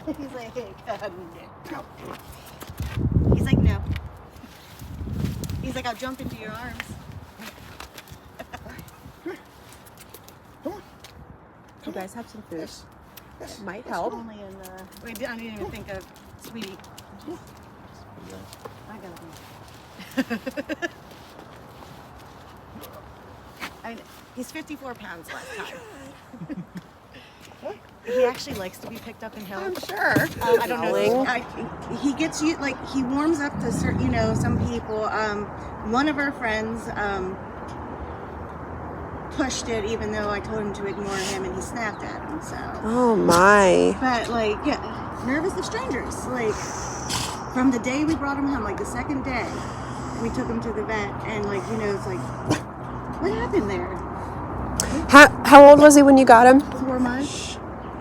He's like, no. He's like, no. He's like, I'll jump into your arms. You guys have some food. Might help. Only in wait, I didn't even think of sweetie. I got him. He's 54 pounds last time. He actually likes to be picked up and held. I'm sure. I don't know. He gets you like he warms up to certain, some people. One of our friends pushed it, even though I told him to ignore him, and he snapped at him. So. Oh my. But nervous of strangers. Like from the day we brought him home, like the second day, we took him to the vet, and it's like, what happened there? How old was he when you got him? 4 months.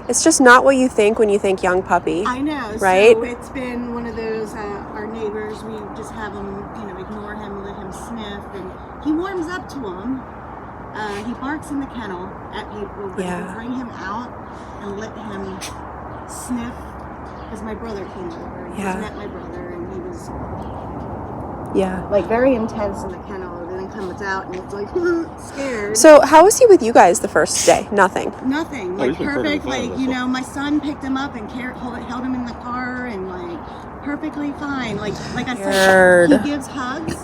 It's just not what you think when you think young puppy. I know, right? So it's been one of those, our neighbors, we just have him, ignore him, let him sniff, and he warms up to them. He barks in the kennel at people, but we bring him out and let him sniff, because my brother came over, and he met my brother, and he was very intense in the kennel, and then comes out, and it's like, scared. So how was he with you guys the first day? Nothing, like perfect, my son picked him up and held him in the car, and perfectly fine, like I said, he gives hugs,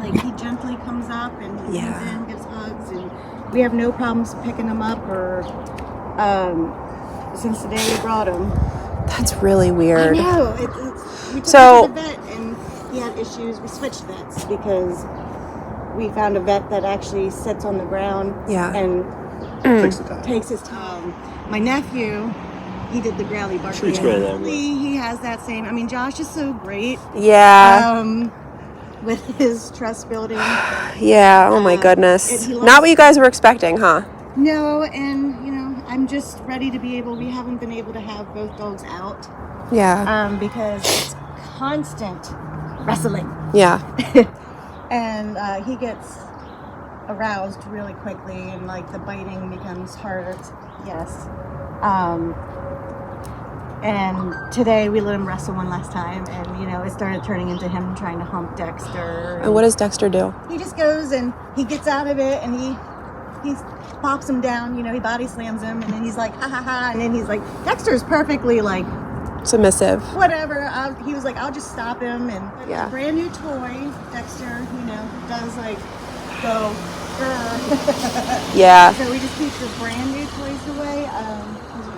he gently comes up and he comes in, gives hugs, and we have no problems picking him up or since the day we brought him. That's really weird. I know. We took him to the vet, and he had issues. We switched vets because we found a vet that actually sits on the ground and takes his time. My nephew, he did the growly bark. Treats go along with. He has that same. I mean, Josh is so great. Yeah. With his trust building. Yeah. Oh my goodness. Not what you guys were expecting, huh? No, and I'm just ready to be able. We haven't been able to have both dogs out. Yeah. Because it's constant wrestling. Yeah. And he gets aroused really quickly, and the biting becomes harder. Yes. And today we let him wrestle one last time, and it started turning into him trying to hump Dexter. And what does Dexter do? He just goes and he gets out of it, and he pops him down. He body slams him, and then he's like ha ha ha, and then he's like, Dexter's perfectly submissive. Whatever. He was like, I'll just stop him, and a brand new toy. Dexter, does go. Yeah. So we just keep the brand new toys away.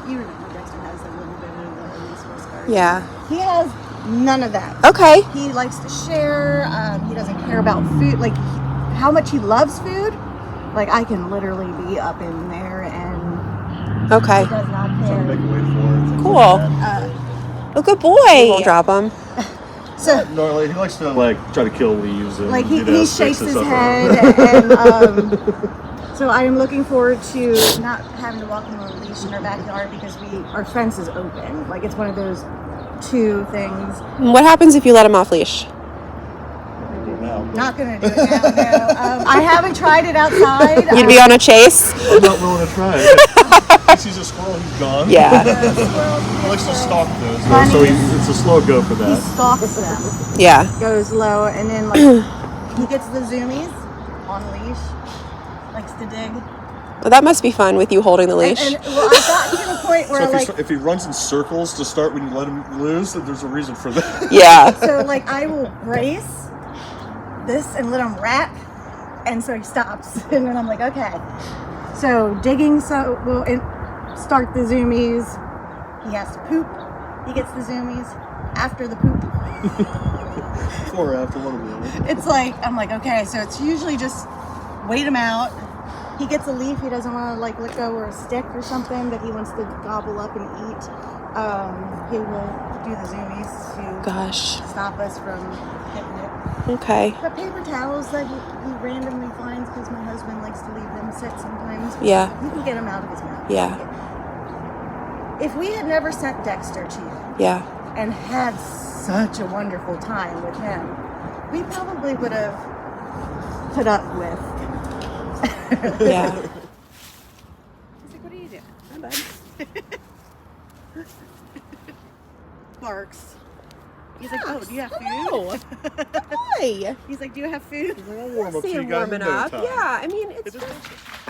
You remember Dexter has a little bit of resource card. Yeah. He has none of that. Okay. He likes to share. He doesn't care about food. How much he loves food. I can literally be up in there, and he does not care. Make a way for it. Cool. Oh, good boy. We'll drop him. So normally he likes to try to kill leaves. And, he shakes his head, and so I am looking forward to not having to walk him on a leash in our backyard because our fence is open. It's one of those two things. What happens if you let him off leash? Not gonna do it now. No. I haven't tried it outside. You'd be on a chase. I'm not willing to try it. He sees a squirrel, he's gone. Yeah. He likes to stalk those, so it's a slow go for that. He stalks them. Yeah. Goes low, and then he gets the zoomies on leash. Likes to dig. Well, that must be fun with you holding the leash. I got to the point where if he runs in circles to start when you let him loose, then there's a reason for that. Yeah. So I will brace this and let him wrap, and so he stops, and then I'm like, okay. So digging, we'll start the zoomies. He has to poop. He gets the zoomies after the poop. Or after one of them. It's I'm like, okay. So it's usually just wait him out. He gets a leaf he doesn't want to let go, or a stick or something that he wants to gobble up and eat. He will do the zoomies to stop us from hitting it. Okay. The paper towels that he randomly finds because my husband likes to leave them sit sometimes. Yeah. You can get them out of his mouth. Yeah. If we had never sent Dexter to you. Yeah. And had such a wonderful time with him, we probably would have put up with. Yeah. He's like, what are you doing? Hi, bud. barks. He's like, oh, do you have Hello. food? Good boy. He's like, do you have food? We'll warm up See to you him guys warming in no up. time. Yeah, I mean, it's It is just, delicious.